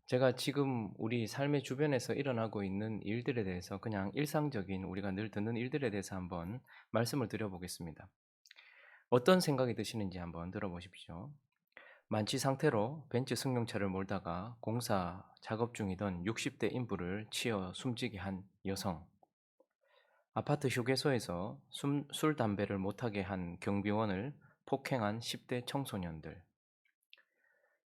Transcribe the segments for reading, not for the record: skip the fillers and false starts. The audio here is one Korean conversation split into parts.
제가 지금 우리 삶의 주변에서 일어나고 있는 일들에 대해서 그냥 일상적인 우리가 늘 듣는 일들에 대해서 한번 말씀을 드려보겠습니다. 어떤 생각이 드시는지 한번 들어보십시오. 만취 상태로 벤츠 승용차를 몰다가 공사 작업 중이던 60대 인부를 치어 숨지게 한 여성, 아파트 휴게소에서 술, 담배를 못하게 한 경비원을 폭행한 10대 청소년들,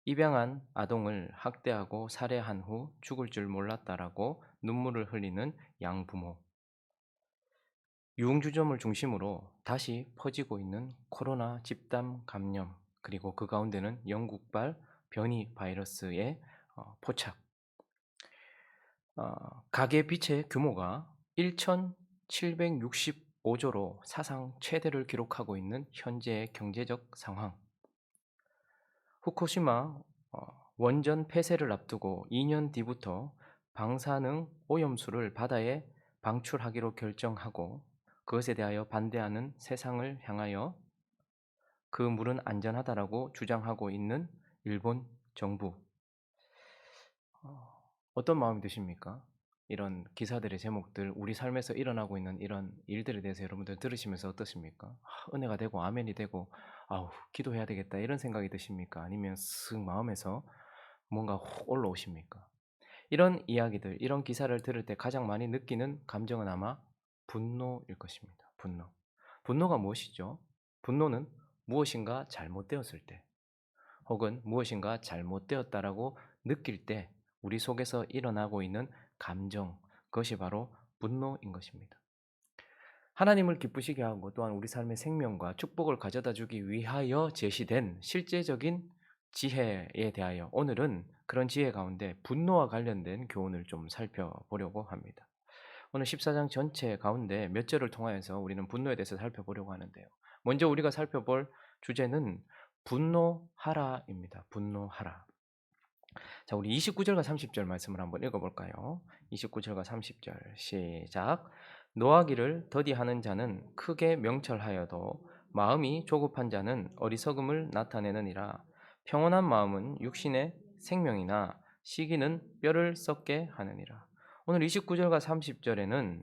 입양한 아동을 학대하고 살해한 후 죽을 줄 몰랐다라고 눈물을 흘리는 양부모, 유흥주점을 중심으로 다시 퍼지고 있는 코로나 집단 감염, 그리고 그 가운데는 영국발 변이 바이러스의 포착, 가계 빚의 규모가 1,765조로 사상 최대를 기록하고 있는 현재의 경제적 상황, 후쿠시마 원전 폐쇄를 앞두고 2년 뒤부터 방사능 오염수를 바다에 방출하기로 결정하고 그것에 대하여 반대하는 세상을 향하여 그 물은 안전하다라고 주장하고 있는 일본 정부. 어떤 마음이 드십니까? 이런 기사들의 제목들, 우리 삶에서 일어나고 있는 이런 일들에 대해서 여러분들 들으시면서 어떠십니까? 은혜가 되고 아멘이 되고 아우 기도해야 되겠다 이런 생각이 드십니까? 아니면 쓱 마음에서 뭔가 혹 올라오십니까? 이런 이야기들, 이런 기사를 들을 때 가장 많이 느끼는 감정은 아마 분노일 것입니다. 분노. 분노가 무엇이죠? 분노는 무엇인가 잘못되었을 때, 혹은 무엇인가 잘못되었다라고 느낄 때 우리 속에서 일어나고 있는 감정, 그것이 바로 분노인 것입니다. 하나님을 기쁘시게 하고 또한 우리 삶의 생명과 축복을 가져다 주기 위하여 제시된 실제적인 지혜에 대하여 오늘은 그런 지혜 가운데 분노와 관련된 교훈을 좀 살펴보려고 합니다. 오늘 14장 전체 가운데 몇 절을 통하여서 우리는 분노에 대해서 살펴보려고 하는데요. 먼저 우리가 살펴볼 주제는 분노하라입니다. 분노하라. 자, 우리 29절과 30절 말씀을 한번 읽어볼까요? 29절과 30절 시작. 노하기를 더디하는 자는 크게 명철하여도 마음이 조급한 자는 어리석음을 나타내느니라. 평온한 마음은 육신의 생명이나 시기는 뼈를 썩게 하느니라. 오늘 29절과 30절에는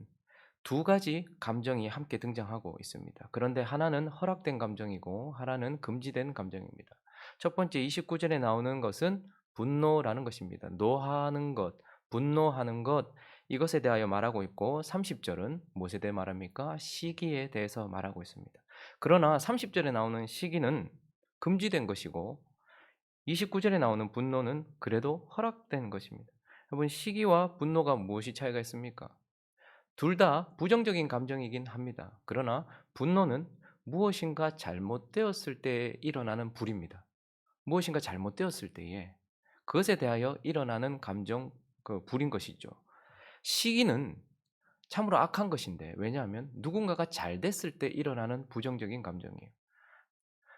두 가지 감정이 함께 등장하고 있습니다. 그런데 하나는 허락된 감정이고 하나는 금지된 감정입니다. 첫 번째 29절에 나오는 것은 분노라는 것입니다. 노하는 것, 분노하는 것, 이것에 대하여 말하고 있고 30절은 무엇에 대해 말합니까? 시기에 대해서 말하고 있습니다. 그러나 30절에 나오는 시기는 금지된 것이고 29절에 나오는 분노는 그래도 허락된 것입니다. 여러분, 시기와 분노가 무엇이 차이가 있습니까? 둘 다 부정적인 감정이긴 합니다. 그러나 분노는 무엇인가 잘못되었을 때 일어나는 불입니다. 무엇인가 잘못되었을 때에 그것에 대하여 일어나는 감정, 그 불인 것이죠. 시기는 참으로 악한 것인데, 왜냐하면 누군가가 잘 됐을 때 일어나는 부정적인 감정이에요.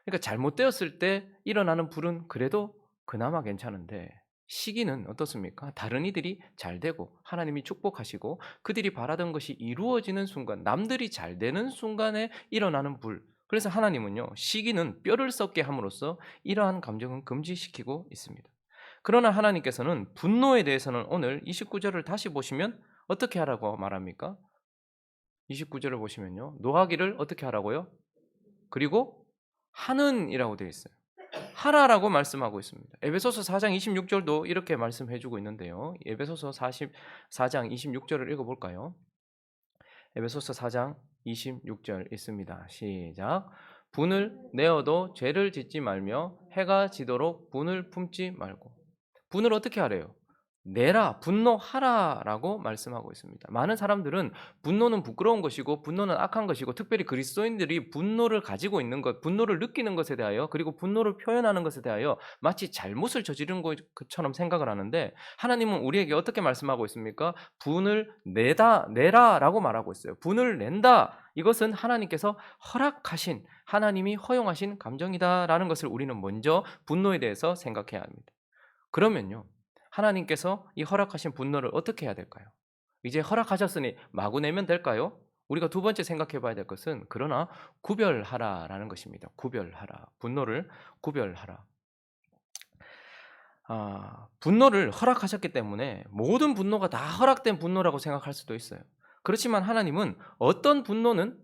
그러니까 잘못되었을 때 일어나는 불은 그래도 그나마 괜찮은데, 시기는 어떻습니까? 다른 이들이 잘 되고 하나님이 축복하시고 그들이 바라던 것이 이루어지는 순간, 남들이 잘 되는 순간에 일어나는 불. 그래서 하나님은요, 시기는 뼈를 썩게 함으로써 이러한 감정은 금지시키고 있습니다. 그러나 하나님께서는 분노에 대해서는 오늘 29절을 다시 보시면 어떻게 하라고 말합니까? 29절을 보시면요, 노하기를 어떻게 하라고요? 그리고 하는이라고 되어 있어요. 하라라고 말씀하고 있습니다. 에베소서 4장 26절도 이렇게 말씀해 주고 있는데요. 에베소서 4장 26절을 읽어볼까요? 에베소서 4장 26절 있습니다. 시작. 분을 내어도 죄를 짓지 말며 해가 지도록 분을 품지 말고. 분을 어떻게 하래요? 내라, 분노하라라고 말씀하고 있습니다. 많은 사람들은 분노는 부끄러운 것이고 분노는 악한 것이고, 특별히 그리스도인들이 분노를 가지고 있는 것, 분노를 느끼는 것에 대하여, 그리고 분노를 표현하는 것에 대하여 마치 잘못을 저지른 것처럼 생각을 하는데, 하나님은 우리에게 어떻게 말씀하고 있습니까? 분을 내라라고 말하고 있어요. 분을 낸다. 이것은 하나님께서 허락하신, 하나님이 허용하신 감정이다라는 것을 우리는 먼저 분노에 대해서 생각해야 합니다. 그러면요, 하나님께서 이 허락하신 분노를 어떻게 해야 될까요? 이제 허락하셨으니 마구 내면 될까요? 우리가 두 번째 생각해 봐야 될 것은, 그러나 구별하라라는 것입니다. 구별하라. 분노를 구별하라. 분노를 허락하셨기 때문에 모든 분노가 다 허락된 분노라고 생각할 수도 있어요. 그렇지만 하나님은 어떤 분노는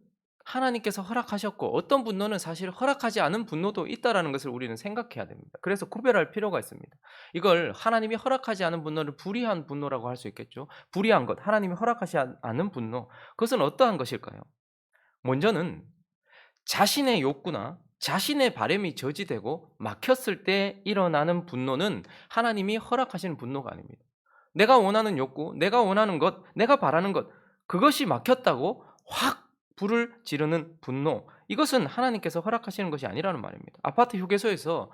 하나님께서 허락하셨고 어떤 분노는 사실 허락하지 않은 분노도 있다라는 것을 우리는 생각해야 됩니다. 그래서 구별할 필요가 있습니다. 이걸 하나님이 허락하지 않은 분노를 불의한 분노라고 할 수 있겠죠. 불의한 것, 하나님이 허락하지 않은 분노, 그것은 어떠한 것일까요? 먼저는 자신의 욕구나 자신의 바람이 저지되고 막혔을 때 일어나는 분노는 하나님이 허락하시는 분노가 아닙니다. 내가 원하는 욕구, 내가 원하는 것, 내가 바라는 것, 그것이 막혔다고 확 불을 지르는 분노, 이것은 하나님께서 허락하시는 것이 아니라는 말입니다. 아파트 휴게소에서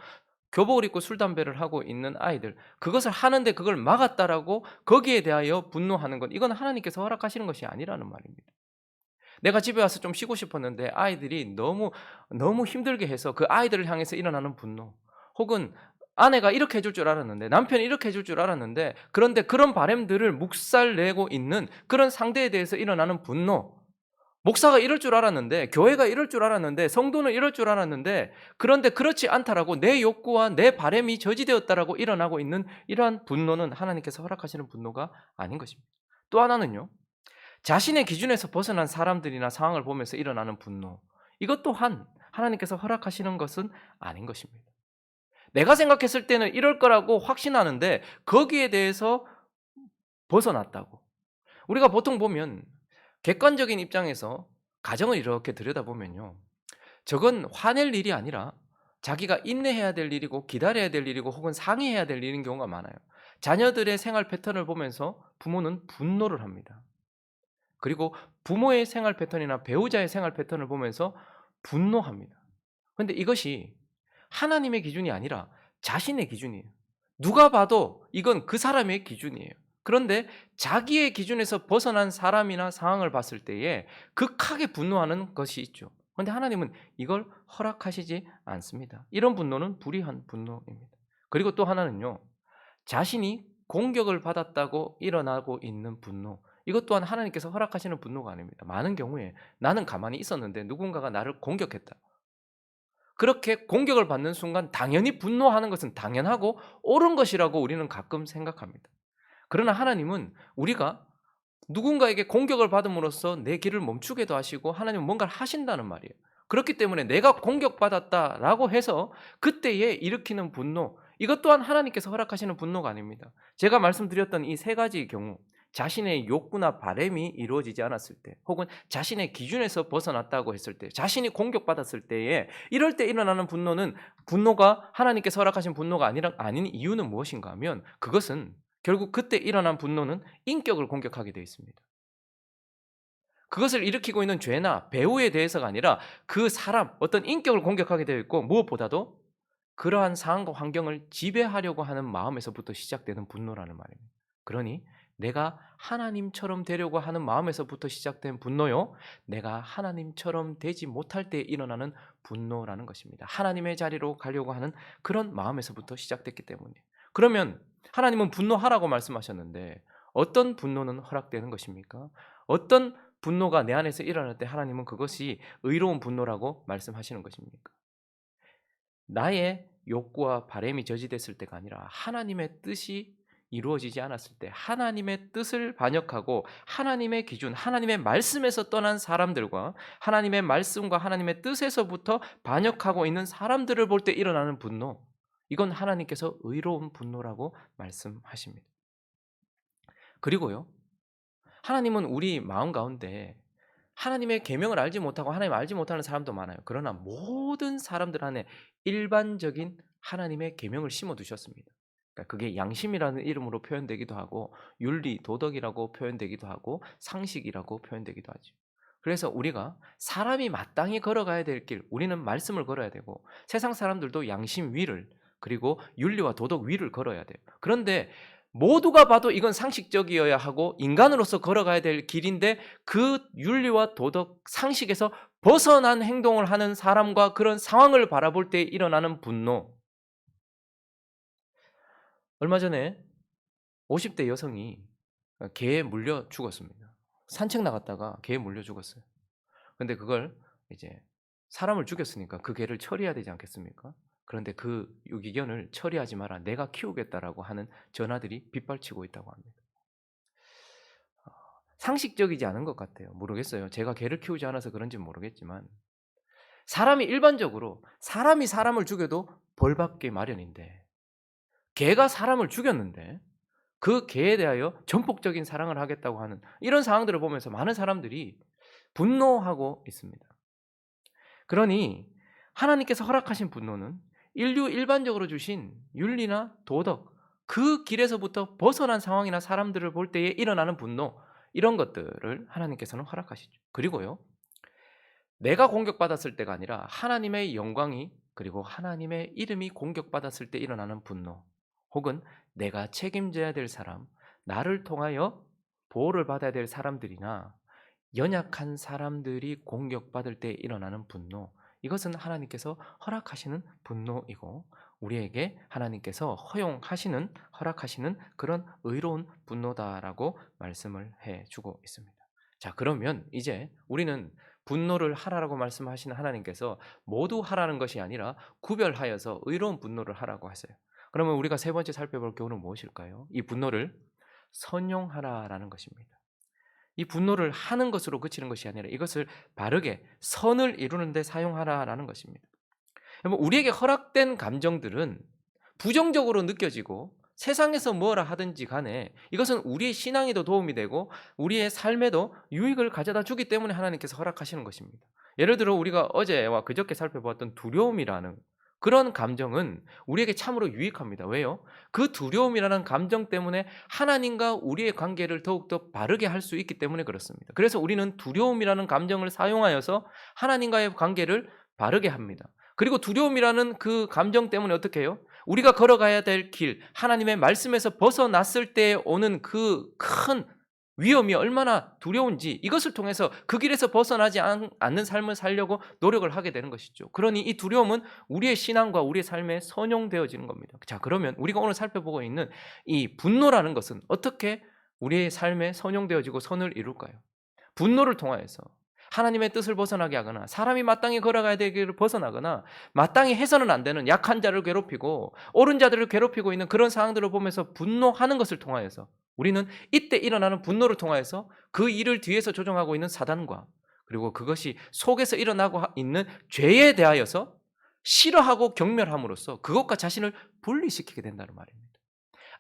교복을 입고 술 담배를 하고 있는 아이들, 그것을 하는데 그걸 막았다라고 거기에 대하여 분노하는 것, 이건 하나님께서 허락하시는 것이 아니라는 말입니다. 내가 집에 와서 좀 쉬고 싶었는데 아이들이 너무 힘들게 해서 그 아이들을 향해서 일어나는 분노, 혹은 아내가 이렇게 해줄 줄 알았는데, 남편이 이렇게 해줄 줄 알았는데, 그런데 그런 바람들을 묵살내고 있는 그런 상대에 대해서 일어나는 분노, 목사가 이럴 줄 알았는데, 교회가 이럴 줄 알았는데, 성도는 이럴 줄 알았는데, 그런데 그렇지 않다라고 내 욕구와 내 바람이 저지되었다라고 일어나고 있는 이러한 분노는 하나님께서 허락하시는 분노가 아닌 것입니다. 또 하나는요, 자신의 기준에서 벗어난 사람들이나 상황을 보면서 일어나는 분노, 이것 또한 하나님께서 허락하시는 것은 아닌 것입니다. 내가 생각했을 때는 이럴 거라고 확신하는데 거기에 대해서 벗어났다고. 우리가 보통 보면 객관적인 입장에서 가정을 이렇게 들여다보면요, 저건 화낼 일이 아니라 자기가 인내해야 될 일이고 기다려야 될 일이고 혹은 상의해야 될 일인 경우가 많아요. 자녀들의 생활 패턴을 보면서 부모는 분노를 합니다. 그리고 부모의 생활 패턴이나 배우자의 생활 패턴을 보면서 분노합니다. 그런데 이것이 하나님의 기준이 아니라 자신의 기준이에요. 누가 봐도 이건 그 사람의 기준이에요. 그런데 자기의 기준에서 벗어난 사람이나 상황을 봤을 때에 극하게 분노하는 것이 있죠. 그런데 하나님은 이걸 허락하시지 않습니다. 이런 분노는 불의한 분노입니다. 그리고 또 하나는요, 자신이 공격을 받았다고 일어나고 있는 분노, 이것 또한 하나님께서 허락하시는 분노가 아닙니다. 많은 경우에 나는 가만히 있었는데 누군가가 나를 공격했다, 그렇게 공격을 받는 순간 당연히 분노하는 것은 당연하고 옳은 것이라고 우리는 가끔 생각합니다. 그러나 하나님은 우리가 누군가에게 공격을 받음으로써 내 길을 멈추게도 하시고 하나님은 뭔가를 하신다는 말이에요. 그렇기 때문에 내가 공격받았다라고 해서 그때에 일으키는 분노, 이것 또한 하나님께서 허락하시는 분노가 아닙니다. 제가 말씀드렸던 이 세 가지의 경우, 자신의 욕구나 바람이 이루어지지 않았을 때, 혹은 자신의 기준에서 벗어났다고 했을 때, 자신이 공격받았을 때에 이럴 때 일어나는 분노는, 분노가 하나님께서 허락하신 분노가 아닌 이유는 무엇인가 하면, 그것은 결국 그때 일어난 분노는 인격을 공격하게 되어 있습니다. 그것을 일으키고 있는 죄나 배우에 대해서가 아니라 그 사람, 어떤 인격을 공격하게 되어 있고, 무엇보다도 그러한 상황과 환경을 지배하려고 하는 마음에서부터 시작되는 분노라는 말입니다. 그러니 내가 하나님처럼 되려고 하는 마음에서부터 시작된 분노요, 내가 하나님처럼 되지 못할 때 일어나는 분노라는 것입니다. 하나님의 자리로 가려고 하는 그런 마음에서부터 시작됐기 때문에. 그러면 하나님은 분노하라고 말씀하셨는데 어떤 분노는 허락되는 것입니까? 어떤 분노가 내 안에서 일어날 때 하나님은 그것이 의로운 분노라고 말씀하시는 것입니까? 나의 욕구와 바람이 저지됐을 때가 아니라 하나님의 뜻이 이루어지지 않았을 때, 하나님의 뜻을 반역하고 하나님의 기준, 하나님의 말씀에서 떠난 사람들과 하나님의 말씀과 하나님의 뜻에서부터 반역하고 있는 사람들을 볼 때 일어나는 분노, 이건 하나님께서 의로운 분노라고 말씀하십니다. 그리고요, 하나님은 우리 마음 가운데 하나님의 계명을 알지 못하고 하나님 알지 못하는 사람도 많아요. 그러나 모든 사람들 안에 일반적인 하나님의 계명을 심어 두셨습니다. 그러니까 그게 양심이라는 이름으로 표현되기도 하고 윤리, 도덕이라고 표현되기도 하고 상식이라고 표현되기도 하죠. 그래서 우리가 사람이 마땅히 걸어가야 될 길, 우리는 말씀을 걸어야 되고 세상 사람들도 양심 위를, 그리고 윤리와 도덕 위를 걸어야 돼요. 그런데 모두가 봐도 이건 상식적이어야 하고 인간으로서 걸어가야 될 길인데 그 윤리와 도덕, 상식에서 벗어난 행동을 하는 사람과 그런 상황을 바라볼 때 일어나는 분노. 얼마 전에 50대 여성이 개에 물려 죽었습니다. 산책 나갔다가 개에 물려 죽었어요. 근데 그걸 이제 사람을 죽였으니까 그 개를 처리해야 되지 않겠습니까? 그런데 그 유기견을 처리하지 마라. 내가 키우겠다라고 하는 전하들이 빗발치고 있다고 합니다. 상식적이지 않은 것 같아요. 모르겠어요. 제가 개를 키우지 않아서 그런지는 모르겠지만 사람이 일반적으로 사람이 사람을 죽여도 벌 받기 마련인데 개가 사람을 죽였는데 그 개에 대하여 전폭적인 사랑을 하겠다고 하는 이런 상황들을 보면서 많은 사람들이 분노하고 있습니다. 그러니 하나님께서 허락하신 분노는 인류 일반적으로 주신 윤리나 도덕 그 길에서부터 벗어난 상황이나 사람들을 볼 때에 일어나는 분노 이런 것들을 하나님께서는 허락하시죠. 그리고요. 내가 공격받았을 때가 아니라 하나님의 영광이 그리고 하나님의 이름이 공격받았을 때 일어나는 분노 혹은 내가 책임져야 될 사람, 나를 통하여 보호를 받아야 될 사람들이나 연약한 사람들이 공격받을 때 일어나는 분노 이것은 하나님께서 허락하시는 분노이고 우리에게 하나님께서 허용하시는 허락하시는 그런 의로운 분노다라고 말씀을 해주고 있습니다. 자, 그러면 이제 우리는 분노를 하라고 말씀하시는 하나님께서 모두 하라는 것이 아니라 구별하여서 의로운 분노를 하라고 하세요. 그러면 우리가 세 번째 살펴볼 교훈은 무엇일까요? 이 분노를 선용하라라는 것입니다. 이 분노를 하는 것으로 그치는 것이 아니라 이것을 바르게 선을 이루는 데 사용하라라는 것입니다. 우리에게 허락된 감정들은 부정적으로 느껴지고 세상에서 뭐라 하든지 간에 이것은 우리의 신앙에도 도움이 되고 우리의 삶에도 유익을 가져다 주기 때문에 하나님께서 허락하시는 것입니다. 예를 들어 우리가 어제와 그저께 살펴보았던 두려움이라는 그런 감정은 우리에게 참으로 유익합니다. 왜요? 그 두려움이라는 감정 때문에 하나님과 우리의 관계를 더욱더 바르게 할 수 있기 때문에 그렇습니다. 그래서 우리는 두려움이라는 감정을 사용하여서 하나님과의 관계를 바르게 합니다. 그리고 두려움이라는 그 감정 때문에 어떻게 해요? 우리가 걸어가야 될 길, 하나님의 말씀에서 벗어났을 때 오는 그 큰 위험이 얼마나 두려운지 이것을 통해서 그 길에서 벗어나지 않는 삶을 살려고 노력을 하게 되는 것이죠. 그러니 이 두려움은 우리의 신앙과 우리의 삶에 선용되어지는 겁니다. 자, 그러면 우리가 오늘 살펴보고 있는 이 분노라는 것은 어떻게 우리의 삶에 선용되어지고 선을 이룰까요? 분노를 통하여서 하나님의 뜻을 벗어나게 하거나 사람이 마땅히 걸어가야 될 길을 벗어나거나 마땅히 해서는 안 되는 약한 자를 괴롭히고 옳은 자들을 괴롭히고 있는 그런 상황들을 보면서 분노하는 것을 통하여서 우리는 이때 일어나는 분노를 통하여서 그 일을 뒤에서 조종하고 있는 사단과 그리고 그것이 속에서 일어나고 있는 죄에 대하여서 싫어하고 경멸함으로써 그것과 자신을 분리시키게 된다는 말입니다.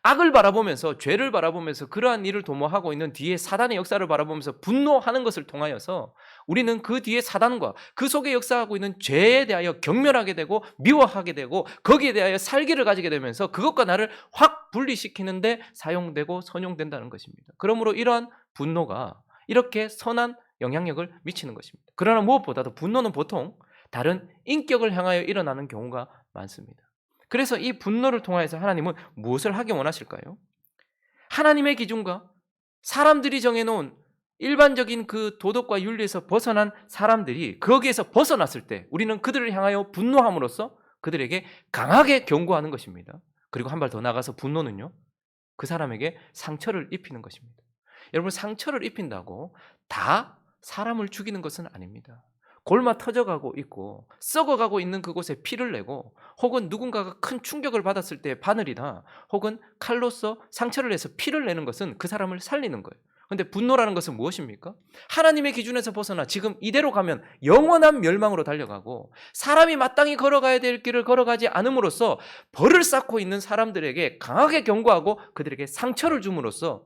악을 바라보면서 죄를 바라보면서 그러한 일을 도모하고 있는 뒤에 사단의 역사를 바라보면서 분노하는 것을 통하여서 우리는 그 뒤에 사단과 그 속에 역사하고 있는 죄에 대하여 경멸하게 되고 미워하게 되고 거기에 대하여 살기를 가지게 되면서 그것과 나를 확 분리시키는데 사용되고 선용된다는 것입니다. 그러므로 이러한 분노가 이렇게 선한 영향력을 미치는 것입니다. 그러나 무엇보다도 분노는 보통 다른 인격을 향하여 일어나는 경우가 많습니다. 그래서 이 분노를 통해서 하나님은 무엇을 하기 원하실까요? 하나님의 기준과 사람들이 정해놓은 일반적인 그 도덕과 윤리에서 벗어난 사람들이 거기에서 벗어났을 때 우리는 그들을 향하여 분노함으로써 그들에게 강하게 경고하는 것입니다. 그리고 한 발 더 나가서 분노는요, 그 사람에게 상처를 입히는 것입니다. 여러분, 상처를 입힌다고 다 사람을 죽이는 것은 아닙니다. 골마 터져가고 있고 썩어가고 있는 그곳에 피를 내고 혹은 누군가가 큰 충격을 받았을 때 바늘이나 혹은 칼로서 상처를 내서 피를 내는 것은 그 사람을 살리는 거예요. 그런데 분노라는 것은 무엇입니까? 하나님의 기준에서 벗어나 지금 이대로 가면 영원한 멸망으로 달려가고 사람이 마땅히 걸어가야 될 길을 걸어가지 않음으로써 벌을 쌓고 있는 사람들에게 강하게 경고하고 그들에게 상처를 줌으로써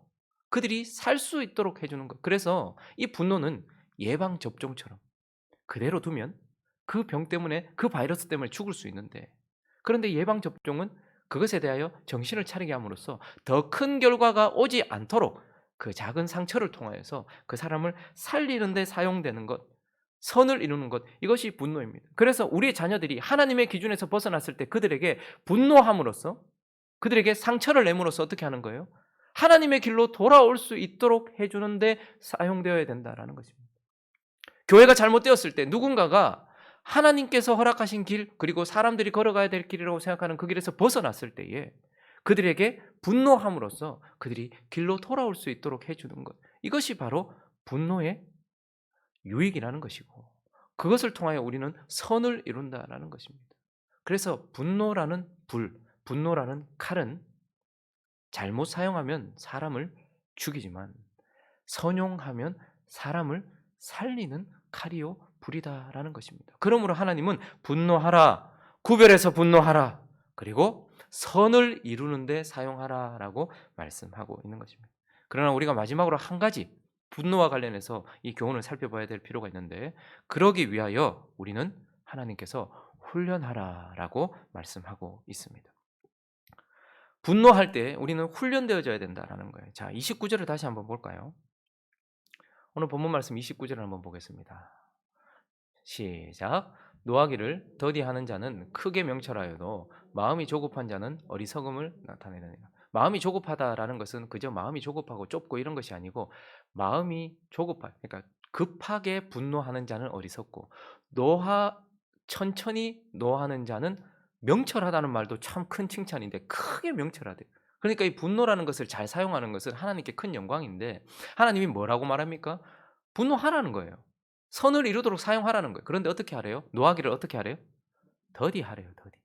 그들이 살 수 있도록 해주는 것. 그래서 이 분노는 예방접종처럼 그대로 두면 그 병 때문에 그 바이러스 때문에 죽을 수 있는데 그런데 예방접종은 그것에 대하여 정신을 차리게 함으로써 더 큰 결과가 오지 않도록 그 작은 상처를 통하여서 그 사람을 살리는 데 사용되는 것, 선을 이루는 것, 이것이 분노입니다. 그래서 우리의 자녀들이 하나님의 기준에서 벗어났을 때 그들에게 분노함으로써 그들에게 상처를 내므로써 어떻게 하는 거예요? 하나님의 길로 돌아올 수 있도록 해주는 데 사용되어야 된다는 것입니다. 교회가 잘못되었을 때 누군가가 하나님께서 허락하신 길 그리고 사람들이 걸어가야 될 길이라고 생각하는 그 길에서 벗어났을 때에 그들에게 분노함으로써 그들이 길로 돌아올 수 있도록 해주는 것, 이것이 바로 분노의 유익이라는 것이고 그것을 통하여 우리는 선을 이룬다라는 것입니다. 그래서 분노라는 칼은 잘못 사용하면 사람을 죽이지만 선용하면 사람을 살리는 칼이요 불이다라는 것입니다. 그러므로 하나님은 분노하라, 구별해서 분노하라, 그리고 선을 이루는 데 사용하라라고 말씀하고 있는 것입니다. 그러나 우리가 마지막으로 한 가지 분노와 관련해서 이 교훈을 살펴봐야 될 필요가 있는데, 그러기 위하여 우리는 하나님께서 훈련하라라고 말씀하고 있습니다. 분노할 때 우리는 훈련되어져야 된다라는 거예요. 자, 29절을 다시 한번 볼까요? 오늘 본문 말씀 29절을 한번 보겠습니다. 시작. 노하기를 더디하는 자는 크게 명철하여도 마음이 조급한 자는 어리석음을 나타내느니라. 마음이 조급하다라는 것은 그저 마음이 조급하고 좁고 이런 것이 아니고, 마음이 그러니까 급하게 분노하는 자는 어리석고, 천천히 노하는 자는 명철하다는 말도 참 큰 칭찬인데 크게 명철하대. 그러니까 이 분노라는 것을 잘 사용하는 것은 하나님께 큰 영광인데, 하나님이 뭐라고 말합니까? 분노하라는 거예요. 선을 이루도록 사용하라는 거예요. 그런데 어떻게 하래요? 노하기를 어떻게 하래요? 더디하래요. 더디.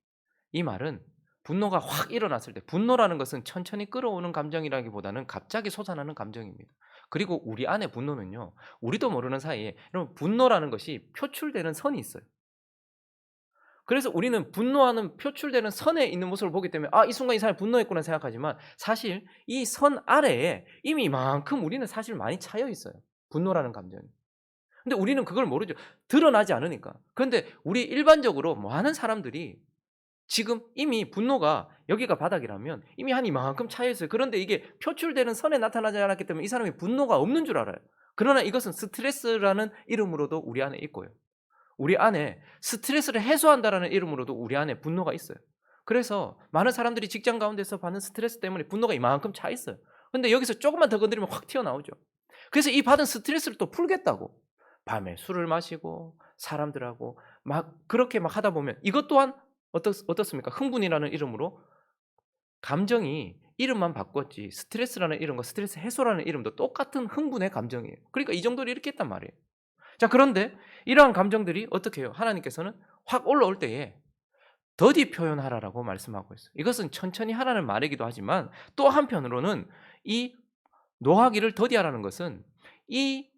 이 말은 분노가 확 일어났을 때, 분노라는 것은 천천히 끌어오는 감정이라기보다는 갑자기 솟아나는 감정입니다. 그리고 우리 안에 분노는요, 우리도 모르는 사이에 여러분, 분노라는 것이 표출되는 선이 있어요. 그래서 우리는 분노하는 표출되는 선에 있는 모습을 보기 때문에 이 순간 이 사람이 분노했구나 생각하지만, 사실 이 선 아래에 이미 이만큼 우리는 사실 많이 차여 있어요. 분노라는 감정이. 근데 우리는 그걸 모르죠. 드러나지 않으니까. 그런데 우리 일반적으로 많은 사람들이 지금 이미 분노가 여기가 바닥이라면 이미 한 이만큼 차여 있어요. 그런데 이게 표출되는 선에 나타나지 않았기 때문에 이 사람이 분노가 없는 줄 알아요. 그러나 이것은 스트레스라는 이름으로도 우리 안에 있고요. 우리 안에 스트레스를 해소한다라는 이름으로도 우리 안에 분노가 있어요. 그래서 많은 사람들이 직장 가운데서 받는 스트레스 때문에 분노가 이만큼 차 있어요. 근데 여기서 조금만 더 건드리면 확 튀어나오죠. 그래서 이 받은 스트레스를 또 풀겠다고 밤에 술을 마시고 사람들하고 막 그렇게 막 하다 보면, 이것 또한 어떻습니까? 흥분이라는 이름으로 감정이 이름만 바꿨지, 스트레스라는 이름과 스트레스 해소라는 이름도 똑같은 흥분의 감정이에요. 그러니까 이 정도로 이렇게 했단 말이에요. 자, 그런데 이러한 감정들이 어떻게 해요? 하나님께서는 확 올라올 때에 더디 표현하라라고 말씀하고 있어요. 이것은 천천히 하라는 말이기도 하지만, 또 한편으로는 이 노하기를 더디하라는 것은 이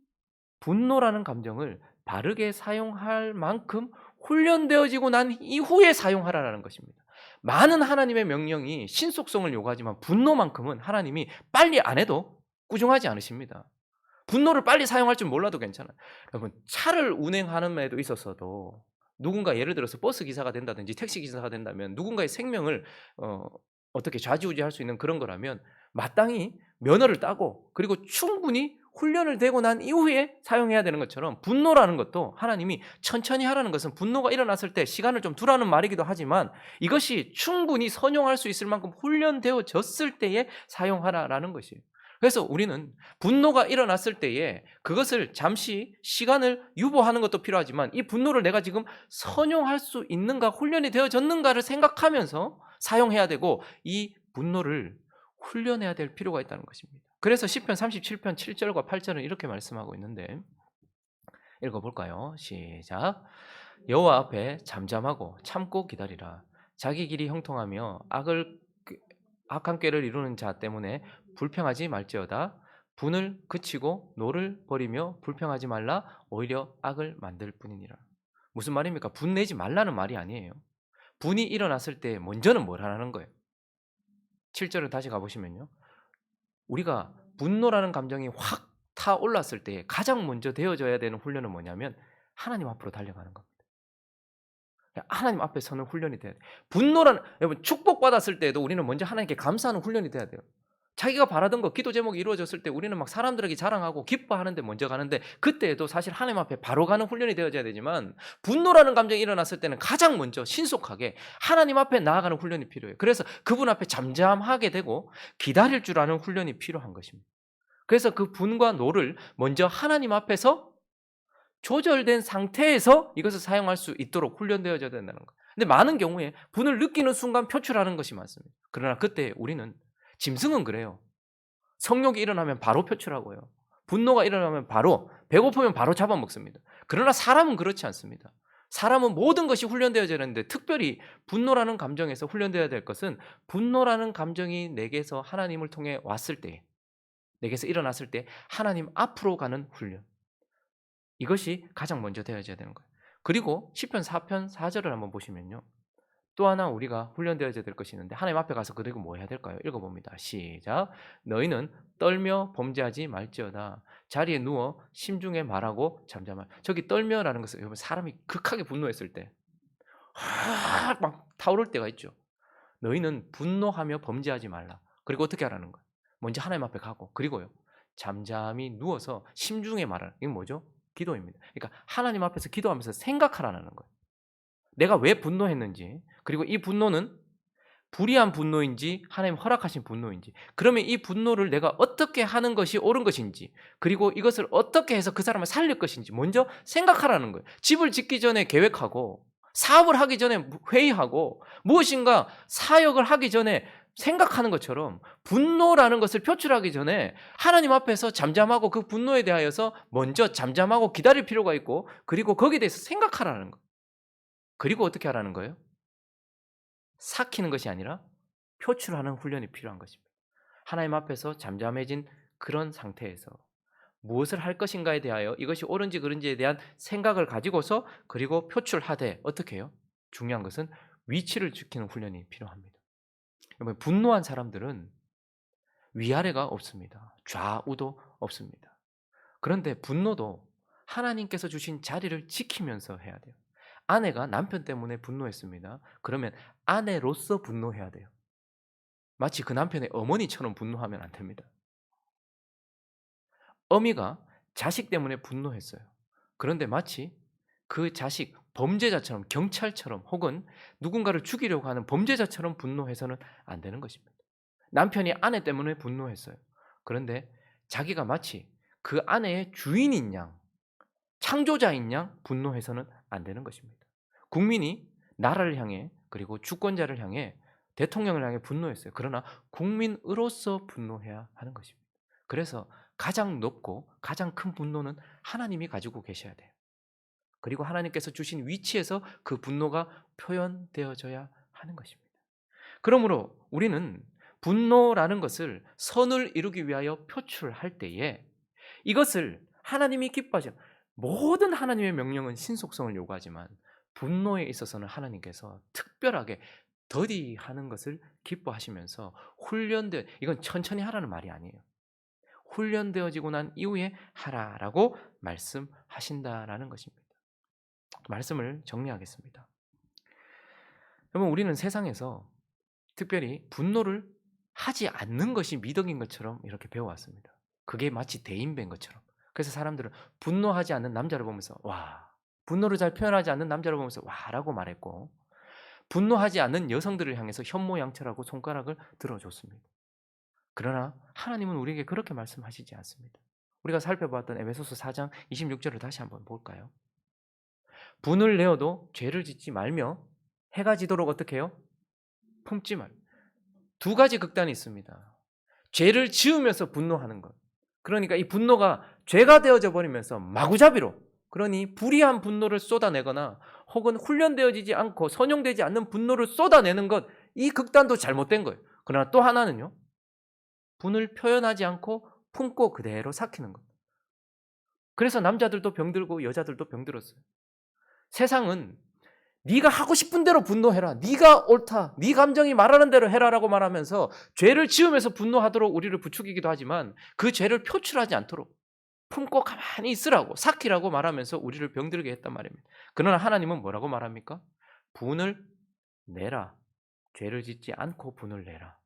분노라는 감정을 바르게 사용할 만큼 훈련되어지고 난 이후에 사용하라라는 것입니다. 많은 하나님의 명령이 신속성을 요구하지만 분노만큼은 하나님이 빨리 안 해도 꾸중하지 않으십니다. 분노를 빨리 사용할 줄 몰라도 괜찮아요. 여러분, 차를 운행하는 데도 있어서도 누군가 예를 들어서 버스 기사가 된다든지 택시 기사가 된다면 누군가의 생명을 어떻게 좌지우지할 수 있는 그런 거라면 마땅히 면허를 따고 그리고 충분히 훈련을 되고 난 이후에 사용해야 되는 것처럼, 분노라는 것도 하나님이 천천히 하라는 것은 분노가 일어났을 때 시간을 좀 두라는 말이기도 하지만, 이것이 충분히 선용할 수 있을 만큼 훈련되어졌을 때에 사용하라라는 것이에요. 그래서 우리는 분노가 일어났을 때에 그것을 잠시 시간을 유보하는 것도 필요하지만, 이 분노를 내가 지금 선용할 수 있는가, 훈련이 되어졌는가를 생각하면서 사용해야 되고, 이 분노를 훈련해야 될 필요가 있다는 것입니다. 그래서 시편 37편 7절과 8절은 이렇게 말씀하고 있는데, 읽어볼까요? 시작. 여호와 앞에 잠잠하고 참고 기다리라. 자기 길이 형통하며 악한 꾀를 이루는 자 때문에 불평하지 말지어다. 분을 그치고 노를 버리며 불평하지 말라. 오히려 악을 만들 뿐이니라. 무슨 말입니까? 분내지 말라는 말이 아니에요. 분이 일어났을 때 먼저는 뭘 하라는 거예요? 7절을 다시 가보시면요, 우리가 분노라는 감정이 확 타올랐을 때 가장 먼저 되어져야 되는 훈련은 뭐냐면 하나님 앞으로 달려가는 겁니다. 하나님 앞에 서는 훈련이 돼야 돼요. 여러분, 축복받았을 때도 우리는 먼저 하나님께 감사하는 훈련이 돼야 돼요. 자기가 바라던 거, 기도 제목이 이루어졌을 때 우리는 막 사람들에게 자랑하고 기뻐하는데 먼저 가는데, 그때에도 사실 하나님 앞에 바로 가는 훈련이 되어져야 되지만, 분노라는 감정이 일어났을 때는 가장 먼저 신속하게 하나님 앞에 나아가는 훈련이 필요해요. 그래서 그분 앞에 잠잠하게 되고 기다릴 줄 아는 훈련이 필요한 것입니다. 그래서 그 분과 노를 먼저 하나님 앞에서 조절된 상태에서 이것을 사용할 수 있도록 훈련되어져야 된다는 거예요. 근데 많은 경우에 분을 느끼는 순간 표출하는 것이 많습니다. 그러나 그때 우리는, 짐승은 그래요. 성욕이 일어나면 바로 표출하고요. 분노가 일어나면 바로, 배고프면 바로 잡아먹습니다. 그러나 사람은 그렇지 않습니다. 사람은 모든 것이 훈련되어져야 되는데 특별히 분노라는 감정에서 훈련되어야 될 것은 분노라는 감정이 내게서 하나님을 통해 왔을 때, 내게서 일어났을 때 하나님 앞으로 가는 훈련. 이것이 가장 먼저 되어져야 되는 거예요. 그리고 시편 4편 4절을 한번 보시면요. 또 하나 우리가 훈련되어야 될 것이 있는데 하나님 앞에 가서 그리고 뭐 해야 될까요? 읽어봅니다. 시작. 너희는 떨며 범죄하지 말지어다. 자리에 누워 심중에 말하고 잠잠할. 저기 떨며라는 것은 여러분 사람이 극하게 분노했을 때 막 타오를 때가 있죠. 너희는 분노하며 범죄하지 말라. 그리고 어떻게 하라는 거예요? 먼저 하나님 앞에 가고 그리고요. 잠잠히 누워서 심중에 말하라. 이건 뭐죠? 기도입니다. 그러니까 하나님 앞에서 기도하면서 생각하라는 거예요. 내가 왜 분노했는지, 그리고 이 분노는 불의한 분노인지 하나님 허락하신 분노인지, 그러면 이 분노를 내가 어떻게 하는 것이 옳은 것인지, 그리고 이것을 어떻게 해서 그 사람을 살릴 것인지 먼저 생각하라는 거예요. 집을 짓기 전에 계획하고 사업을 하기 전에 회의하고 무엇인가 사역을 하기 전에 생각하는 것처럼 분노라는 것을 표출하기 전에 하나님 앞에서 잠잠하고 그 분노에 대하여서 먼저 잠잠하고 기다릴 필요가 있고, 그리고 거기에 대해서 생각하라는 거예요. 그리고 어떻게 하라는 거예요? 삭히는 것이 아니라 표출하는 훈련이 필요한 것입니다. 하나님 앞에서 잠잠해진 그런 상태에서 무엇을 할 것인가에 대하여 이것이 옳은지 그른지에 대한 생각을 가지고서 그리고 표출하되 어떻게 해요? 중요한 것은 위치를 지키는 훈련이 필요합니다. 분노한 사람들은 위아래가 없습니다. 좌우도 없습니다. 그런데 분노도 하나님께서 주신 자리를 지키면서 해야 돼요. 아내가 남편 때문에 분노했습니다. 그러면 아내로서 분노해야 돼요. 마치 그 남편의 어머니처럼 분노하면 안 됩니다. 어미가 자식 때문에 분노했어요. 그런데 마치 그 자식 범죄자처럼, 경찰처럼, 혹은 누군가를 죽이려고 하는 범죄자처럼 분노해서는 안 되는 것입니다. 남편이 아내 때문에 분노했어요. 그런데 자기가 마치 그 아내의 주인인 양, 창조자인 양 분노해서는 안 되는 것입니다. 국민이 나라를 향해, 그리고 주권자를 향해, 대통령을 향해 분노했어요. 그러나 국민으로서 분노해야 하는 것입니다. 그래서 가장 높고 가장 큰 분노는 하나님이 가지고 계셔야 돼요. 그리고 하나님께서 주신 위치에서 그 분노가 표현되어져야 하는 것입니다. 그러므로 우리는 분노라는 것을 선을 이루기 위하여 표출할 때에 이것을 하나님이 기뻐하죠. 모든 하나님의 명령은 신속성을 요구하지만 분노에 있어서는 하나님께서 특별하게 더디하는 것을 기뻐하시면서 훈련되, 이건 천천히 하라는 말이 아니에요. 훈련되어지고 난 이후에 하라라고 말씀하신다라는 것입니다. 말씀을 정리하겠습니다. 여러분, 우리는 세상에서 특별히 분노를 하지 않는 것이 미덕인 것처럼 이렇게 배워왔습니다. 그게 마치 대인배인 것처럼. 그래서 사람들은 분노하지 않는 남자를 보면서 와, 분노를 잘 표현하지 않는 남자를 보면서 와라고 말했고, 분노하지 않는 여성들을 향해서 현모양처라고 손가락을 들어줬습니다. 그러나 하나님은 우리에게 그렇게 말씀하시지 않습니다. 우리가 살펴봤던 에베소서 4장 26절을 다시 한번 볼까요? 분을 내어도 죄를 짓지 말며 해가 지도록 어떻게 해요? 품지 말. 두 가지 극단이 있습니다. 죄를 지으면서 분노하는 것. 그러니까 이 분노가 죄가 되어져 버리면서 마구잡이로, 그러니 불의한 분노를 쏟아내거나 혹은 훈련되어지지 않고 선용되지 않는 분노를 쏟아내는 것, 이 극단도 잘못된 거예요. 그러나 또 하나는요, 분을 표현하지 않고 품고 그대로 삭히는 것. 그래서 남자들도 병들고 여자들도 병들었어요. 세상은 네가 하고 싶은 대로 분노해라, 네가 옳다, 네 감정이 말하는 대로 해라라고 말하면서 죄를 지으면서 분노하도록 우리를 부추기기도 하지만 그 죄를 표출하지 않도록 품고 가만히 있으라고, 삭히라고 말하면서 우리를 병들게 했단 말입니다. 그러나 하나님은 뭐라고 말합니까? 분을 내라. 죄를 짓지 않고 분을 내라.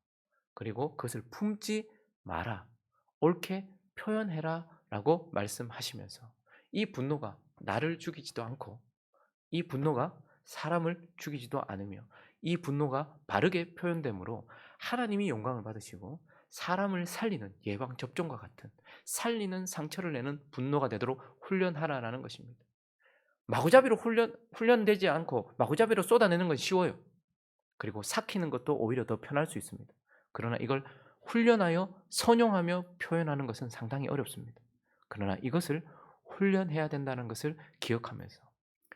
그리고 그것을 품지 마라. 옳게 표현해라 라고 말씀하시면서 이 분노가 나를 죽이지도 않고, 이 분노가 사람을 죽이지도 않으며, 이 분노가 바르게 표현되므로 하나님이 영광을 받으시고 사람을 살리는 예방접종과 같은 살리는 상처를 내는 분노가 되도록 훈련하라라는 것입니다. 마구잡이로 훈련되지 않고 마구잡이로 쏟아내는 건 쉬워요. 그리고 삭히는 것도 오히려 더 편할 수 있습니다. 그러나 이걸 훈련하여 선용하며 표현하는 것은 상당히 어렵습니다. 그러나 이것을 훈련해야 된다는 것을 기억하면서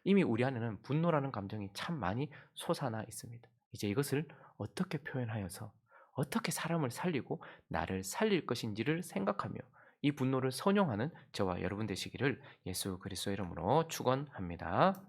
이미 우리 안에는 분노라는 감정이 참 많이 솟아나 있습니다. 이제 이것을 어떻게 표현하여서 어떻게 사람을 살리고 나를 살릴 것인지를 생각하며 이 분노를 선용하는 저와 여러분 되시기를 예수 그리스도의 이름으로 축원합니다.